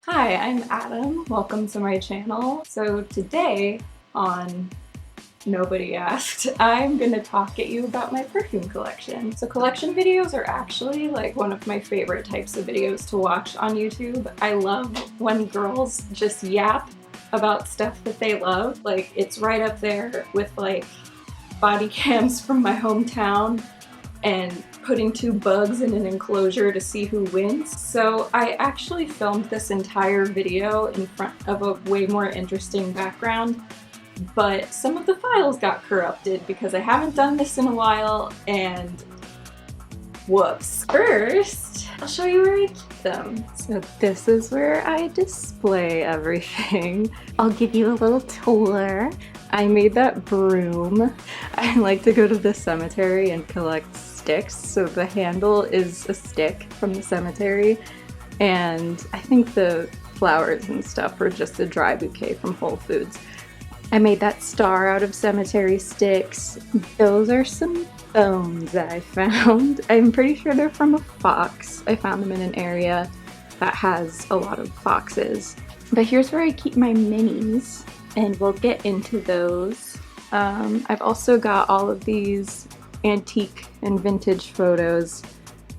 Hi, I'm Adam. Welcome to my channel. So today on Nobody Asked, I'm gonna talk at you about my perfume collection. So collection videos are actually like one of my favorite types of videos to watch on YouTube. I love when girls just yap about stuff that they love. Like it's right up there with like body cams from my hometown and putting two bugs in an enclosure to see who wins. So I actually filmed this entire video in front of a way more interesting background, but some of the files got corrupted because I haven't done this in a while and whoops. First, I'll show you where I keep them. So this is where I display everything. I'll give you a little tour. I made that broom. I like to go to the cemetery and collect sticks, so the handle is a stick from the cemetery, and I think the flowers and stuff are just a dry bouquet from Whole Foods. I made that star out of cemetery sticks. Those are some bones that I found. I'm pretty sure they're from a fox. I found them in an area that has a lot of foxes. But here's where I keep my minis, and we'll get into those. I've also got all of these antique and vintage photos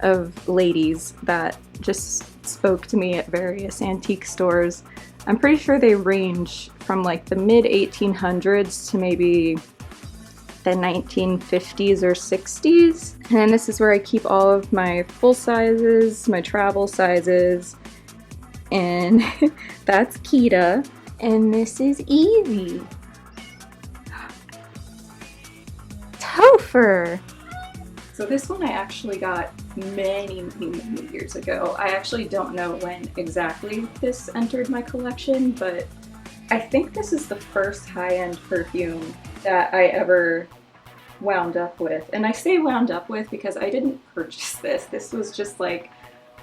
of ladies that just spoke to me at various antique stores. I'm pretty sure they range from like the mid 1800s to maybe the 1950s or 60s. And then this is where I keep all of my full sizes, my travel sizes, and that's Kita. And this is Evie. Topher! So this one I actually got many years ago. I actually don't know when exactly this entered my collection, but I think this is the first high-end perfume that I ever wound up with. And I say wound up with because I didn't purchase this. This was just like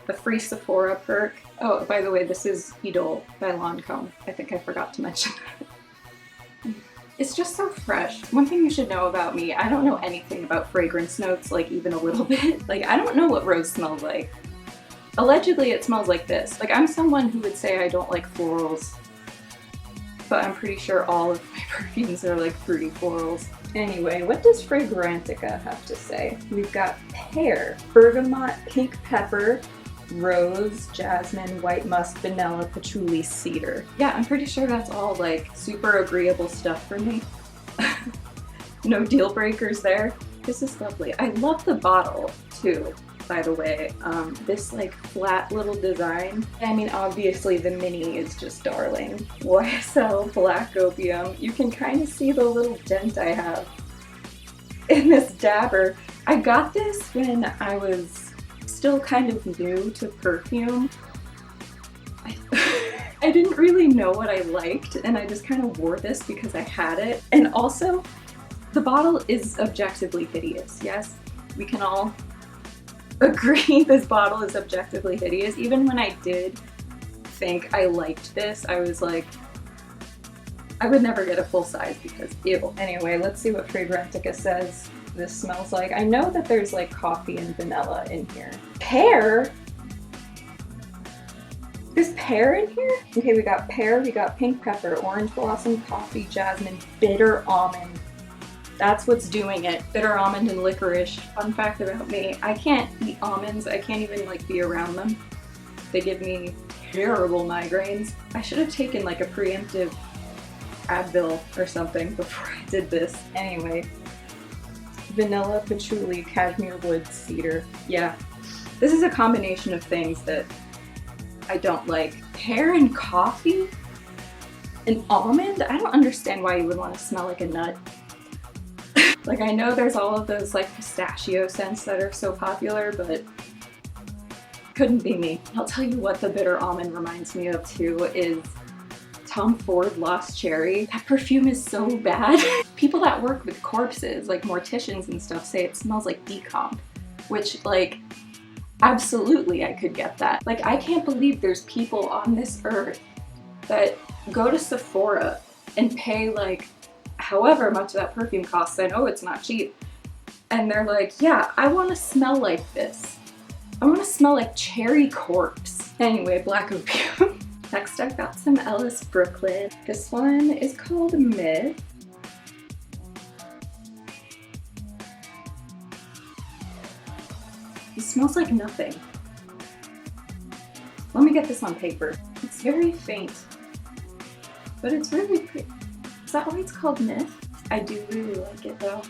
a free Sephora perk. Oh, by the way, this is Idole by Lancome. I think I forgot to mention that. It's just so fresh. One thing you should know about me, I don't know anything about fragrance notes, like even a little bit. Like I don't know what rose smells like. Allegedly it smells like this. Like I'm someone who would say I don't like florals, but I'm pretty sure all of my perfumes are like fruity florals. Anyway, what does Fragrantica have to say? We've got pear, bergamot, pink pepper, rose, jasmine, white musk, vanilla, patchouli, cedar. Yeah, I'm pretty sure that's all like super agreeable stuff for me. No deal breakers there. This is lovely. I love the bottle too, by the way. This like flat little design. I mean, obviously the mini is just darling. YSL Black Opium. You can kind of see the little dent I have in this dabber. I got this when I was still kind of new to perfume. I didn't really know what I liked, and I just kind of wore this because I had it. And also, the bottle is objectively hideous. Yes, we can all agree this bottle is objectively hideous. Even when I did think I liked this, I was like, I would never get a full size because ew. Anyway, let's see what Fragrantica says this smells like. I know that there's like coffee and vanilla in here. Pear? Is pear in here? Okay, we got pear, we got pink pepper, orange blossom, coffee, jasmine, bitter almond. That's what's doing it. Bitter almond and licorice. Fun fact about me, I can't eat almonds. I can't even like be around them. They give me terrible migraines. I should have taken like a preemptive Advil or something before I did this. Anyway. Vanilla, patchouli, cashmere wood, cedar. Yeah, this is a combination of things that I don't like. Pear and coffee? And almond? I don't understand why you would want to smell like a nut. Like I know there's all of those like pistachio scents that are so popular, but couldn't be me. I'll tell you what the bitter almond reminds me of too is Tom Ford Lost Cherry. That perfume is so bad. People that work with corpses, like morticians and stuff, say it smells like decomp, which like, absolutely I could get that. Like I can't believe there's people on this earth that go to Sephora and pay like however much that perfume costs. I know it's not cheap. And they're like, yeah, I want to smell like this. I want to smell like cherry corpse. Anyway, Black Opium. Next I've got some Ellis Brooklyn. This one is called Myth. It smells like nothing. Let me get this on paper. It's very faint, but it's really pretty. Is that why it's called Myth? I do really like it though.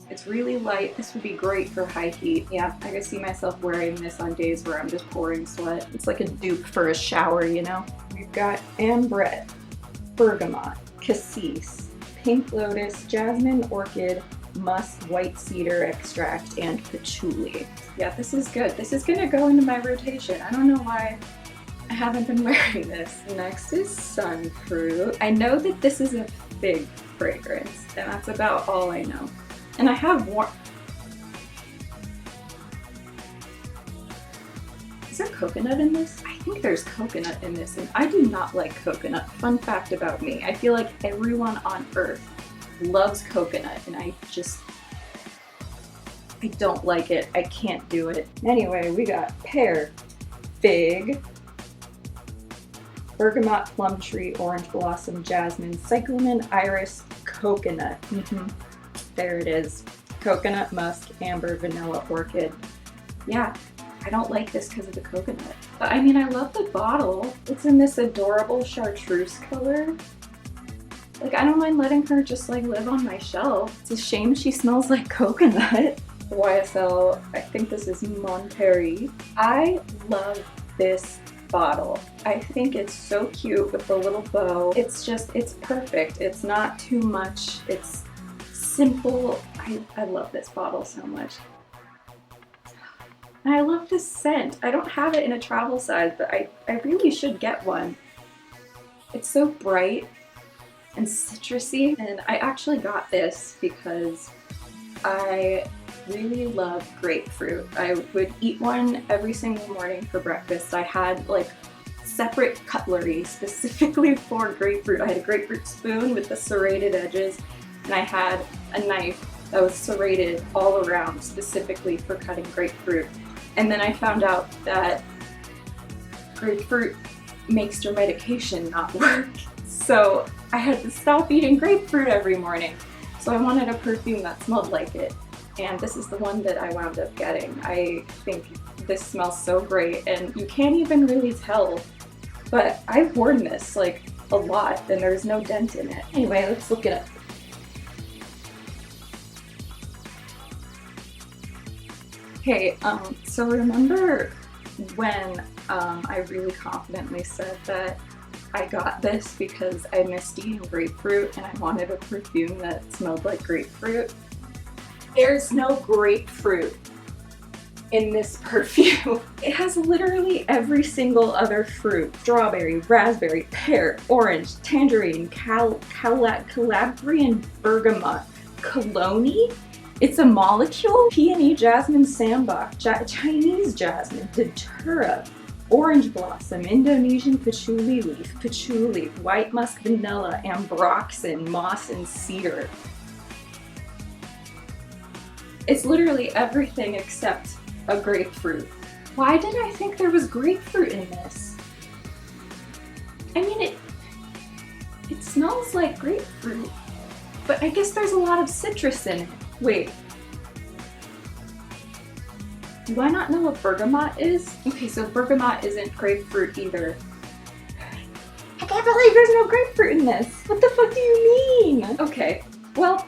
It's really light. This would be great for high heat. Yeah, I can see myself wearing this on days where I'm just pouring sweat. It's like a dupe for a shower, you know? We've got ambrette, bergamot, cassis, pink lotus, jasmine, orchid, musk, white cedar extract, and patchouli. Yeah, this is good. This is gonna go into my rotation. I don't know why I haven't been wearing this. Next is sunfruit. I know that this is a fig fragrance, and that's about all I know. And I have worn. Is there coconut in this? I think there's coconut in this, and I do not like coconut. Fun fact about me, I feel like everyone on earth loves coconut, and I don't like it. I can't do it. Anyway, we got pear, fig, bergamot, plum tree, orange blossom, jasmine, cyclamen, iris, coconut. There it is. Coconut, musk, amber, vanilla, orchid. Yeah, I don't like this because of the coconut. But I mean, I love the bottle. It's in this adorable chartreuse color. Like, I don't mind letting her just like live on my shelf. It's a shame she smells like coconut. The YSL, I think this is Monterey. I love this bottle. I think it's so cute with the little bow. It's perfect. It's not too much. It's simple. I love this bottle so much. And I love this scent. I don't have it in a travel size, but I really should get one. It's so bright and citrusy, and I actually got this because I really love grapefruit. I would eat one every single morning for breakfast. I had like separate cutlery specifically for grapefruit. I had a grapefruit spoon with the serrated edges, and I had a knife that was serrated all around specifically for cutting grapefruit. And then I found out that grapefruit makes your medication not work. So I had to stop eating grapefruit every morning. So I wanted a perfume that smelled like it. And this is the one that I wound up getting. I think this smells so great, and you can't even really tell, but I've worn this like a lot and there's no dent in it. Anyway, let's look it up. Okay, so remember when I really confidently said that I got this because I missed eating grapefruit and I wanted a perfume that smelled like grapefruit? There's no grapefruit in this perfume. It has literally every single other fruit. Strawberry, raspberry, pear, orange, tangerine, Calabrian bergamot, cologne. It's a molecule. Peony, jasmine, sambac, Chinese jasmine, datura, orange blossom, Indonesian patchouli leaf, patchouli, white musk, vanilla, ambroxan, moss, and cedar. It's literally everything except a grapefruit. Why did I think there was grapefruit in this? I mean, it smells like grapefruit, but I guess there's a lot of citrus in it. Wait. Do I not know what bergamot is? Okay, so bergamot isn't grapefruit either. I can't believe there's no grapefruit in this. What the fuck do you mean? Okay, well,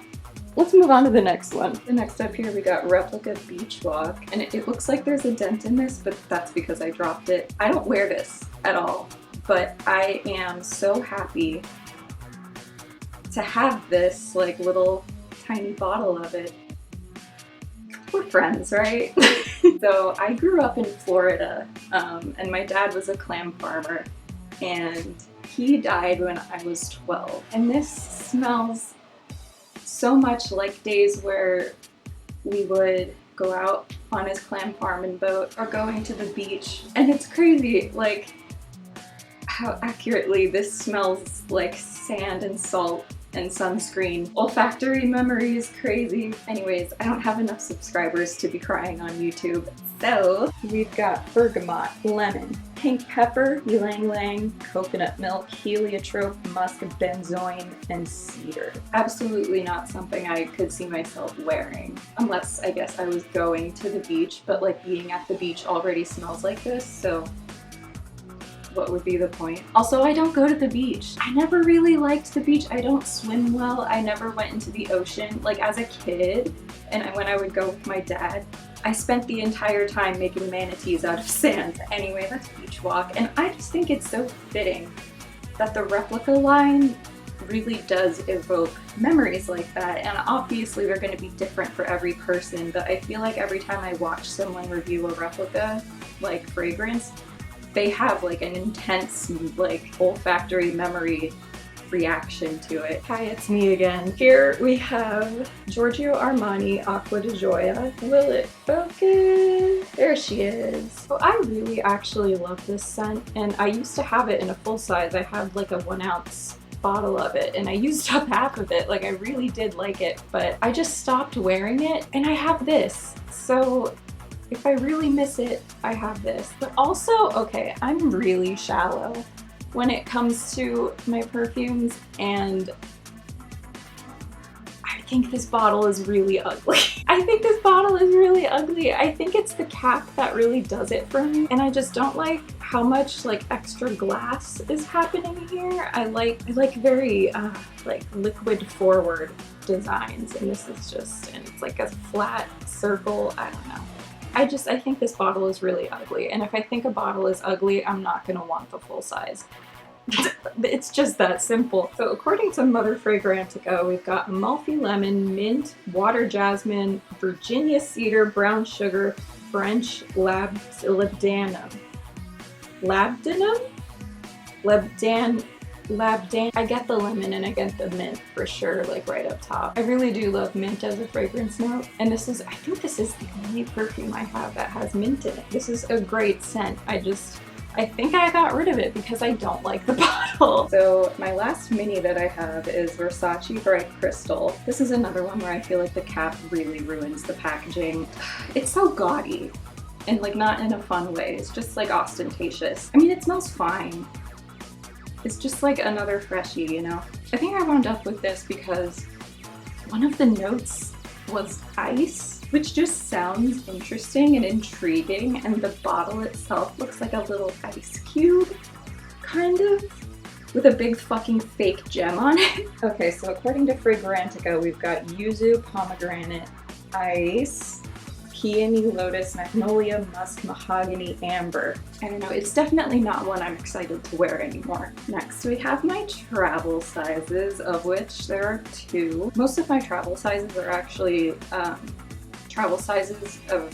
let's move on to the next one. The next up here we got Replica Beach Walk, and it looks like there's a dent in this, but that's because I dropped it. I don't wear this at all, but I am so happy to have this like little tiny bottle of it. We're friends, right? So I grew up in Florida, and my dad was a clam farmer, and he died when I was 12. And this smells so much like days where we would go out on his clam farm and boat or going to the beach. And it's crazy, like, how accurately this smells like sand and salt and sunscreen. Olfactory memory is crazy. Anyways, I don't have enough subscribers to be crying on YouTube. So we've got bergamot, lemon, pink pepper, ylang ylang, coconut milk, heliotrope, musk, benzoin, and cedar. Absolutely not something I could see myself wearing. Unless, I guess, I was going to the beach, but like being at the beach already smells like this, so what would be the point? Also, I don't go to the beach. I never really liked the beach. I don't swim well. I never went into the ocean. Like as a kid, and when I would go with my dad, I spent the entire time making manatees out of sand. Anyway, that's beach walk, and I just think it's so fitting that the replica line really does evoke memories like that, and obviously they're going to be different for every person, but I feel like every time I watch someone review a replica, like fragrance, they have like an intense, like, olfactory memory reaction to it. Hi, it's me again. Here we have Giorgio Armani Acqua di Gioia. Will it focus? There she is. So I really actually love this scent, and I used to have it in a full size. I had like a 1 ounce bottle of it, and I used up half of it. Like I really did like it, but I just stopped wearing it, and I have this. So if I really miss it, I have this. But also, okay, I'm really shallow when it comes to my perfumes, and I think this bottle is really ugly. I think this bottle is really ugly. I think it's the cap that really does it for me, and I just don't like how much like extra glass is happening here. I like very like liquid forward designs, and this is just, and it's like a flat circle. I don't know. I think this bottle is really ugly, and if I think a bottle is ugly, I'm not gonna want the full size. It's just that simple. So according to Mother Fragrantica, we've got Amalfi Lemon, Mint, Water Jasmine, Virginia Cedar, Brown Sugar, French Labdanum. Labdan. I get the lemon and I get the mint for sure, like right up top. I really do love mint as a fragrance note, and I think this is the only perfume I have that has mint in it. This is a great scent. I think I got rid of it because I don't like the bottle. So my last mini that I have is Versace Bright Crystal. This is another one where I feel like the cap really ruins the packaging. It's so gaudy, and like not in a fun way. It's just like ostentatious. I mean, it smells fine. It's just like another freshie, you know? I think I wound up with this because one of the notes was ice, which just sounds interesting and intriguing, and the bottle itself looks like a little ice cube, kind of, with a big fucking fake gem on it. Okay, so according to Fragrantica, we've got yuzu, pomegranate, ice, peony, lotus, magnolia, musk, mahogany, amber. I don't know, it's definitely not one I'm excited to wear anymore. Next, we have my travel sizes, of which there are 2. Most of my travel sizes are actually travel sizes of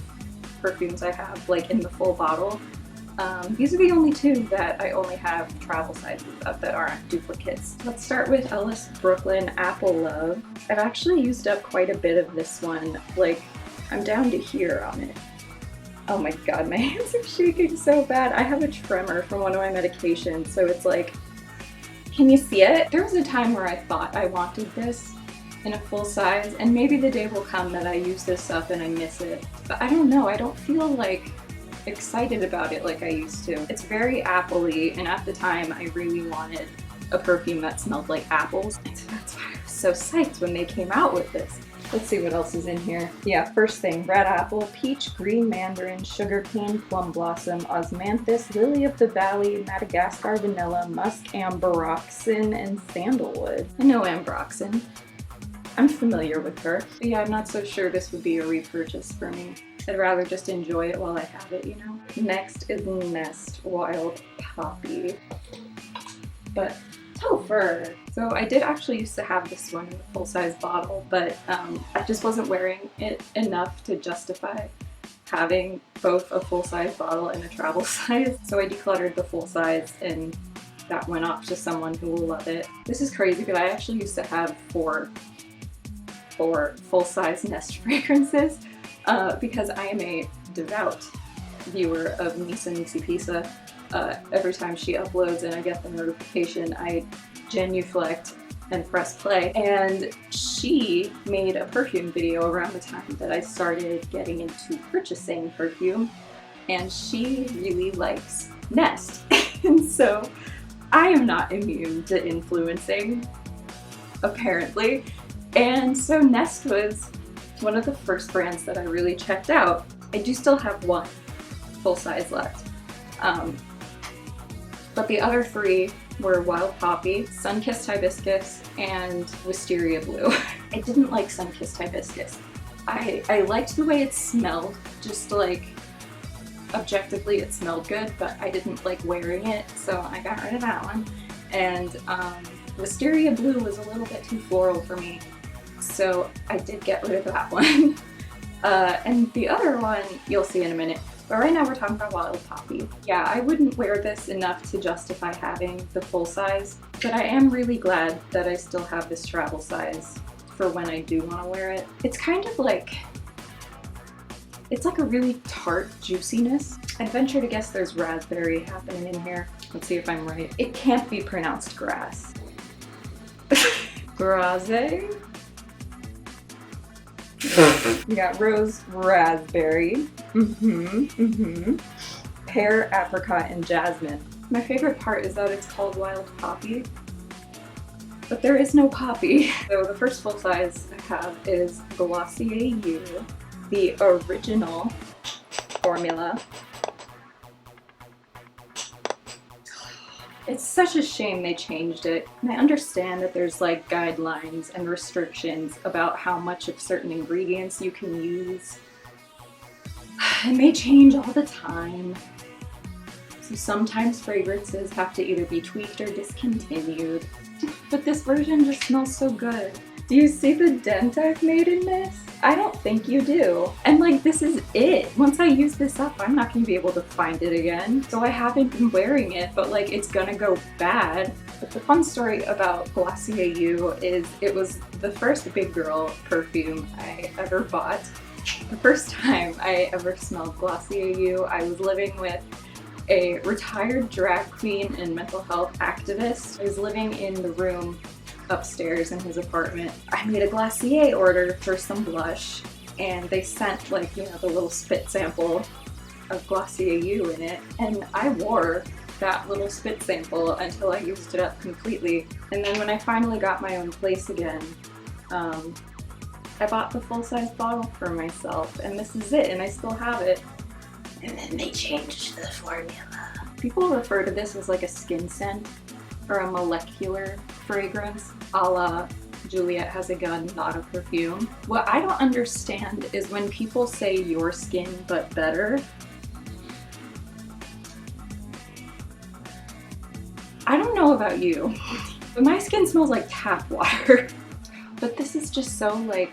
perfumes I have, like in the full bottle. These are the only 2 that I only have travel sizes of that aren't duplicates. Let's start with Ellis Brooklyn Apple Love. I've actually used up quite a bit of this one. Like, I'm down to here on it. Oh my god, my hands are shaking so bad. I have a tremor from one of my medications, so it's like, can you see it? There was a time where I thought I wanted this in a full size, and maybe the day will come that I use this up and I miss it. But I don't know, I don't feel like excited about it like I used to. It's very apple-y, and at the time I really wanted a perfume that smelled like apples, and so that's why I was so psyched when they came out with this. Let's see what else is in here. Yeah, first thing, red apple, peach, green mandarin, sugarcane, plum blossom, osmanthus, lily of the valley, Madagascar vanilla, musk, ambroxan, and sandalwood. I know ambroxan. I'm familiar with her. But yeah, I'm not so sure this would be a repurchase for me. I'd rather just enjoy it while I have it, you know? Next is Nest Wild Poppy. But Topher. So I did actually used to have this one in a full-size bottle, but I just wasn't wearing it enough to justify having both a full-size bottle and a travel size. So I decluttered the full size, and that went off to someone who will love it. This is crazy, but I actually used to have four full-size Nest fragrances because I am a devout viewer of Misa Misi Pisa. Every time she uploads and I get the notification, I genuflect and press play. And she made a perfume video around the time that I started getting into purchasing perfume, and she really likes Nest. And so I am not immune to influencing, apparently. And so Nest was one of the first brands that I really checked out. I do still have one full size left. But the other three were Wild Poppy, Sun-Kissed Hibiscus, and Wisteria Blue. I didn't like Sun-Kissed Hibiscus. I liked the way it smelled, just like objectively it smelled good, but I didn't like wearing it, so I got rid of that one. And Wisteria Blue was a little bit too floral for me, so I did get rid of that one. And the other one you'll see in a minute. But right now we're talking about Wild Poppy. Yeah, I wouldn't wear this enough to justify having the full size, but I am really glad that I still have this travel size for when I do want to wear it. It's kind of like, it's like a really tart juiciness. I'd venture to guess there's raspberry happening in here. Let's see if I'm right. It can't be pronounced grass. Graze? We got rose raspberry, pear, apricot, and jasmine. My favorite part is that it's called Wild Poppy, but there is no poppy. So the first full size I have is Glossier U, the original formula. It's such a shame they changed it. And I understand that there's like guidelines and restrictions about how much of certain ingredients you can use. It may change all the time. So sometimes fragrances have to either be tweaked or discontinued. But this version just smells so good. Do you see the dent I've made in this? I don't think you do. And like, this is it. Once I use this up, I'm not gonna be able to find it again. So I haven't been wearing it, but like, it's gonna go bad. But the fun story about Glossier U is it was the first big girl perfume I ever bought. The first time I ever smelled Glossier U, I was living with a retired drag queen and mental health activist. I was living in the room upstairs in his apartment. I made a Glossier order for some blush, and they sent like, you know, the little spit sample of Glossier U in it, and I wore that little spit sample until I used it up completely. And then when I finally got my own place again, I bought the full-size bottle for myself, and this is it, and I still have it. And then they changed the formula. People refer to this as like a skin scent or a molecular fragrance, a la Juliet Has a Gun, not a perfume. What I don't understand is when people say your skin but better. I don't know about you, but my skin smells like tap water. But this is just so like,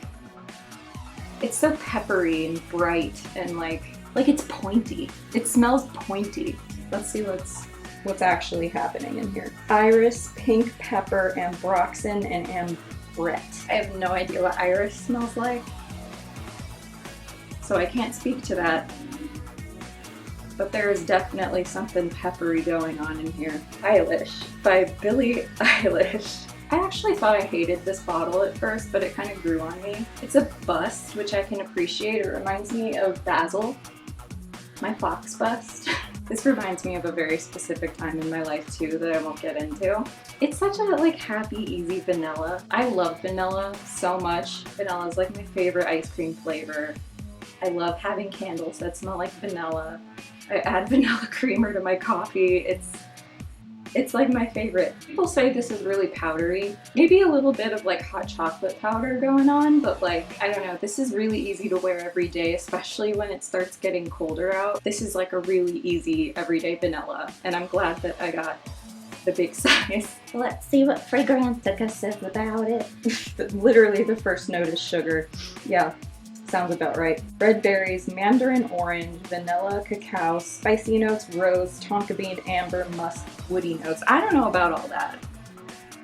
it's so peppery and bright and like it's pointy. It smells pointy. Let's see what's actually happening in here. Iris, pink pepper, ambroxan, and ambrette. I have no idea what iris smells like, so I can't speak to that. But there is definitely something peppery going on in here. Eilish by Billie Eilish. I actually thought I hated this bottle at first, but it kind of grew on me. It's a bust, which I can appreciate. It reminds me of Basil, my fox bust. This reminds me of a very specific time in my life too that I won't get into. It's such a like happy, easy vanilla. I love vanilla so much. Vanilla is like my favorite ice cream flavor. I love having candles that smell like vanilla. I add vanilla creamer to my coffee. It's like my favorite. People say this is really powdery. Maybe a little bit of like hot chocolate powder going on, but like, I don't know, this is really easy to wear every day, especially when it starts getting colder out. This is like a really easy everyday vanilla, and I'm glad that I got the big size. Let's see what Fragrantica says about it. Literally the first note is sugar. Yeah. Sounds about right. Red berries, mandarin orange, vanilla, cacao, spicy notes, rose, tonka bean, amber, musk, woody notes. I don't know about all that.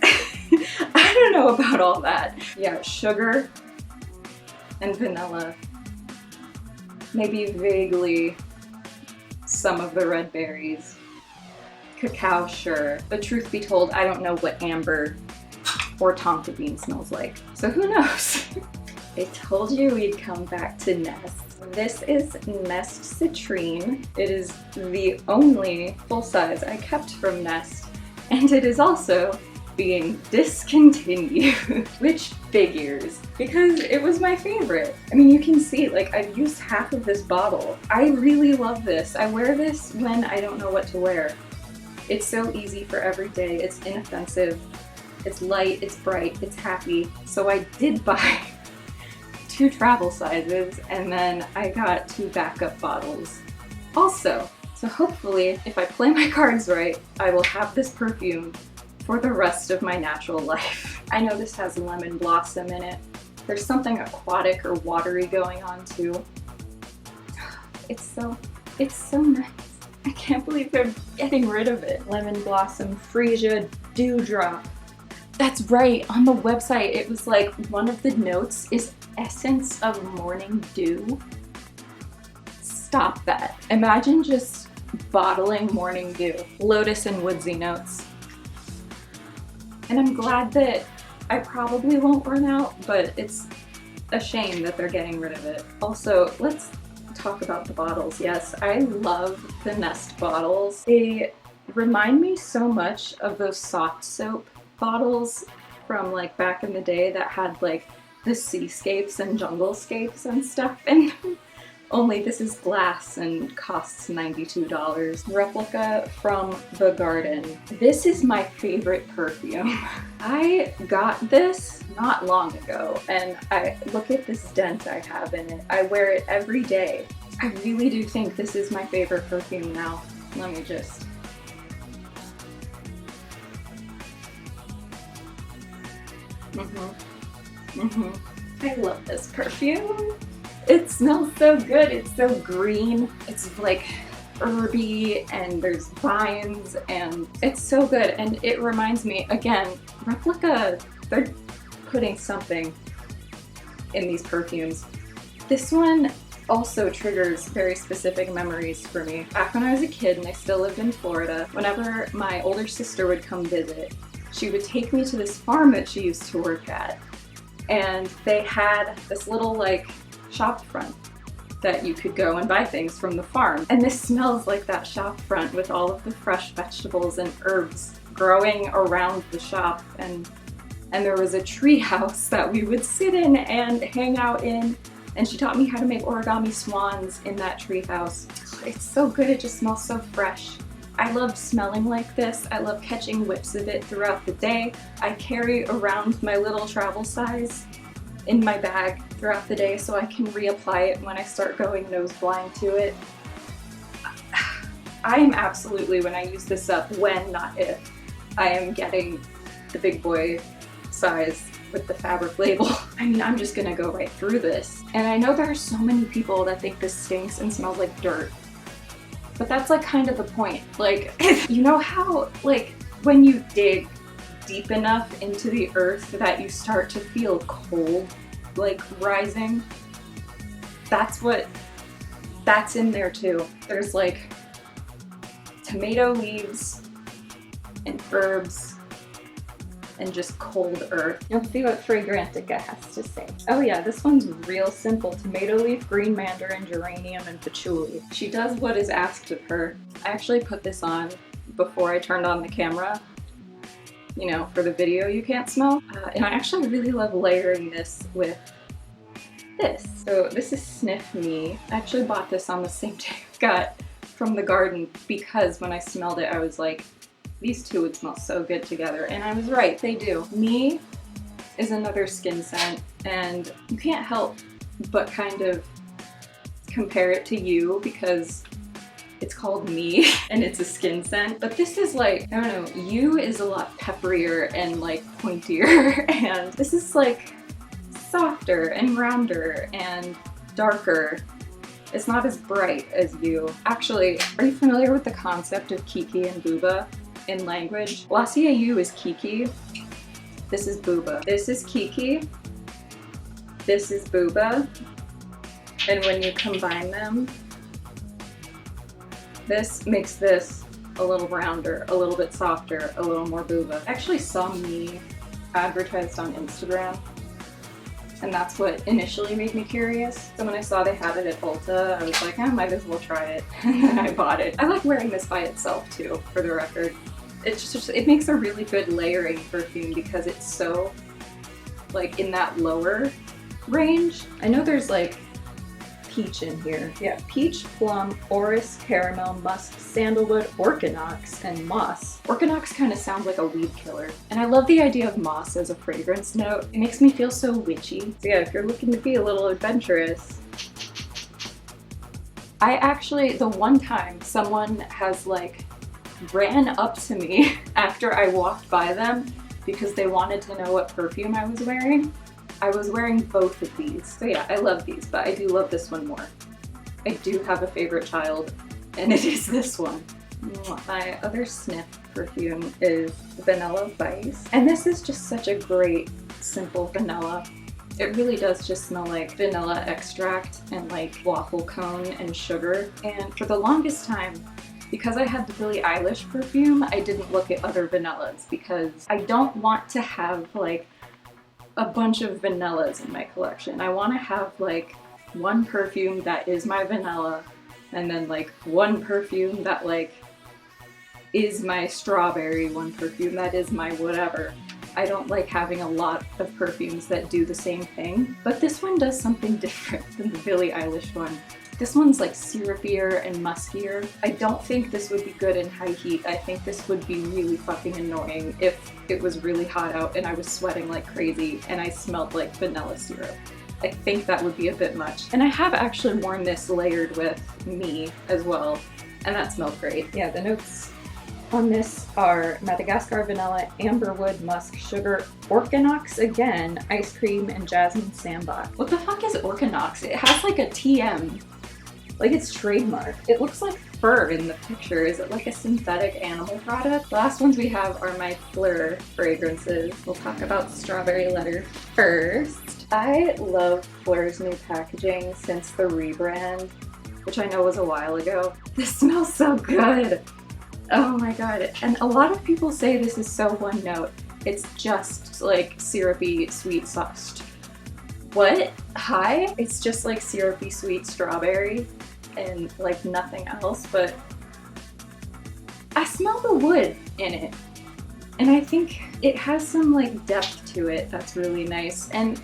I don't know about all that. Yeah, sugar and vanilla. Maybe vaguely some of the red berries. Cacao, sure. But truth be told, I don't know what amber or tonka bean smells like. So who knows? I told you we'd come back to Nest. This is Nest Citrine. It is the only full size I kept from Nest, and it is also being discontinued, which figures, because it was my favorite. I mean, you can see, like, I've used half of this bottle. I really love this. I wear this when I don't know what to wear. It's so easy for every day. It's inoffensive. It's light, it's bright, it's happy. So I did buy 2 travel sizes, and then I got 2 backup bottles also. So hopefully, if I play my cards right, I will have this perfume for the rest of my natural life. I know this has lemon blossom in it. There's something aquatic or watery going on too. It's so nice. I can't believe they're getting rid of it. Lemon blossom, freesia, dewdrop. That's right, on the website it was like one of the notes is essence of morning dew. Stop that. Imagine just bottling morning dew. Lotus and woodsy notes. And I'm glad that I probably won't run out, but it's a shame that they're getting rid of it. Also, let's talk about the bottles. Yes, I love the Nest bottles. They remind me so much of those soft soap bottles from like back in the day that had like the seascapes and junglescapes and stuff in them. Only this is glass and costs $92. Replica from the garden. This is my favorite perfume. I got this not long ago, and I look at this dent I have in it. I wear it every day. I really do think this is my favorite perfume now. Let me just... I love this perfume. It smells so good. It's so green. It's like herby and there's vines and it's so good. And it reminds me, again, Replica, they're putting something in these perfumes. This one also triggers very specific memories for me. Back when I was a kid and I still lived in Florida, whenever my older sister would come visit, she would take me to this farm that she used to work at. And they had this little like shop front that you could go and buy things from the farm. And this smells like that shop front with all of the fresh vegetables and herbs growing around the shop. And there was a tree house that we would sit in and hang out in. And she taught me how to make origami swans in that tree house. It's so good, it just smells so fresh. I love smelling like this. I love catching whiffs of it throughout the day. I carry around my little travel size in my bag throughout the day so I can reapply it when I start going nose blind to it. I am absolutely, when I use this up, when, not if, I am getting the big boy size with the fabric label. I mean, I'm just gonna go right through this. And I know there are so many people that think this stinks and smells like dirt. But that's like kind of the point. Like, you know how, like, when you dig deep enough into the earth that you start to feel cold, like, rising? That's in there too. There's like tomato leaves and herbs and just cold earth. You'll see what Fragrantica has to say. Oh yeah, this one's real simple. Tomato leaf, green mandarin, geranium, and patchouli. She does what is asked of her. I actually put this on before I turned on the camera, you know, for the video you can't smell. And I actually really love layering this with this. So this is Sniff Me. I actually bought this on the same day I got from the garden because when I smelled it I was like, these two would smell so good together, and I was right, they do. Me is another skin scent, and you can't help but kind of compare it to you because it's called Me and it's a skin scent. But this is like, I don't know, You is a lot pepperier and like pointier, and this is like softer and rounder and darker. It's not as bright as You. Actually, are you familiar with the concept of Kiki and Booba? In language. Glossier You is Kiki. This is Booba. This is Kiki. This is Booba. And when you combine them, this makes this a little rounder, a little bit softer, a little more Booba. I actually saw Me advertised on Instagram and that's what initially made me curious. So when I saw they had it at Ulta, I was like, I might as well try it, and then I bought it. I like wearing this by itself too, for the record. It makes a really good layering perfume because it's so like in that lower range. I know there's like peach in here. Yeah, peach, plum, orris, caramel, musk, sandalwood, orchinox, and moss. Orchinox kind of sounds like a weed killer. And I love the idea of moss as a fragrance note. It makes me feel so witchy. So yeah, if you're looking to be a little adventurous, I actually, the one time someone has like ran up to me after I walked by them because they wanted to know what perfume I was wearing. I was wearing both of these. So yeah, I love these, but I do love this one more. I do have a favorite child, and it is this one. My other sniff perfume is Vanilla Vice. And this is just such a great, simple vanilla. It really does just smell like vanilla extract and like waffle cone and sugar. And for the longest time, because I had the Billie Eilish perfume, I didn't look at other vanillas because I don't want to have like a bunch of vanillas in my collection. I want to have like one perfume that is my vanilla, and then like one perfume that like is my strawberry, one perfume that is my whatever. I don't like having a lot of perfumes that do the same thing, but this one does something different than the Billie Eilish one. This one's like syrupier and muskier. I don't think this would be good in high heat. I think this would be really fucking annoying if it was really hot out and I was sweating like crazy and I smelled like vanilla syrup. I think that would be a bit much. And I have actually worn this layered with me as well, and that smelled great. Yeah, the notes on this are Madagascar vanilla, amberwood, musk, sugar, orchinox again, ice cream, and jasmine sambac. What the fuck is orchinox? It has like a TM. Like it's trademarked. It looks like fur in the picture. Is it like a synthetic animal product? The last ones we have are my Fleur fragrances. We'll talk about strawberry letter first. I love Fleur's new packaging since the rebrand, which I know was a while ago. This smells so good. Oh my god. And a lot of people say this is so one note. It's just like syrupy sweet sauce. What? Hi? It's just like syrupy sweet strawberry and like nothing else, but I smell the wood in it. And I think it has some like depth to it that's really nice. And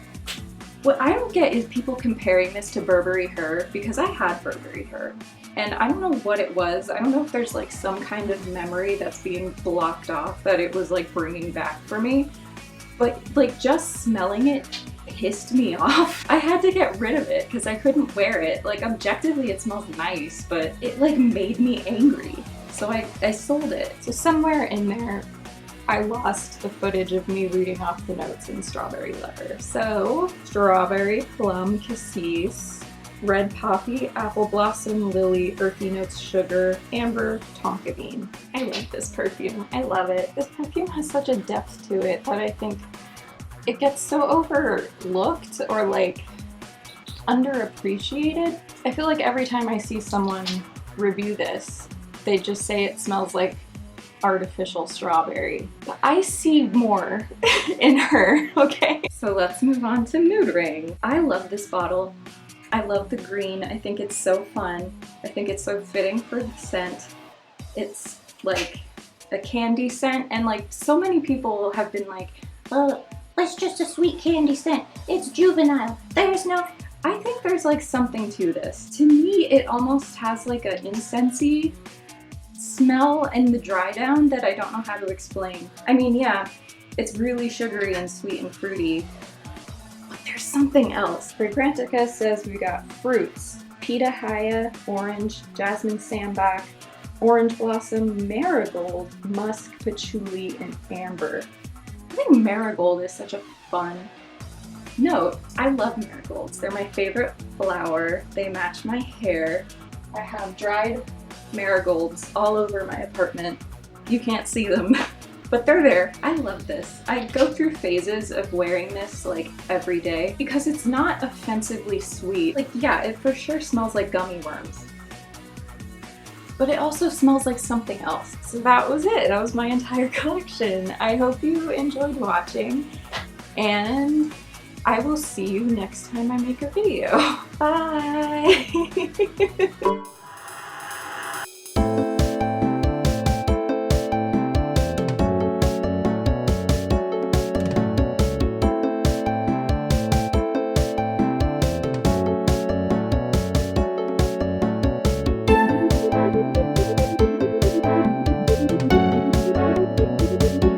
what I don't get is people comparing this to Burberry Her, because I had Burberry Her. And I don't know what it was. I don't know if there's like some kind of memory that's being blocked off that it was like bringing back for me. But like just smelling it pissed me off. I had to get rid of it because I couldn't wear it. Like objectively it smells nice, but it like made me angry. So I sold it. So somewhere in there I lost the footage of me reading off the notes in strawberry letter. So strawberry, plum, cassis, red poppy, apple blossom, lily, earthy notes, sugar, amber, tonka bean. I love this perfume. I love it. This perfume has such a depth to it that I think it gets so overlooked or like underappreciated. I feel like every time I see someone review this, they just say it smells like artificial strawberry. But I see more in her, okay? So let's move on to Mood Ring. I love this bottle. I love the green. I think it's so fun. I think it's so fitting for the scent. It's like a candy scent, and like so many people have been like, well, it's just a sweet candy scent. It's juvenile. There's no... I think there's like something to this. To me, it almost has like an incensey smell in the dry down that I don't know how to explain. I mean, yeah, it's really sugary and sweet and fruity, but there's something else. Fragrantica says we got fruits: pitahaya, orange, jasmine sambac, orange blossom, marigold, musk, patchouli, and amber. I think marigold is such a fun note. I love marigolds. They're my favorite flower. They match my hair. I have dried marigolds all over my apartment. You can't see them, but they're there. I love this. I go through phases of wearing this like every day because it's not offensively sweet. Like, yeah, it for sure smells like gummy worms, but it also smells like something else. So that was it. That was my entire collection. I hope you enjoyed watching, and I will see you next time I make a video. Bye!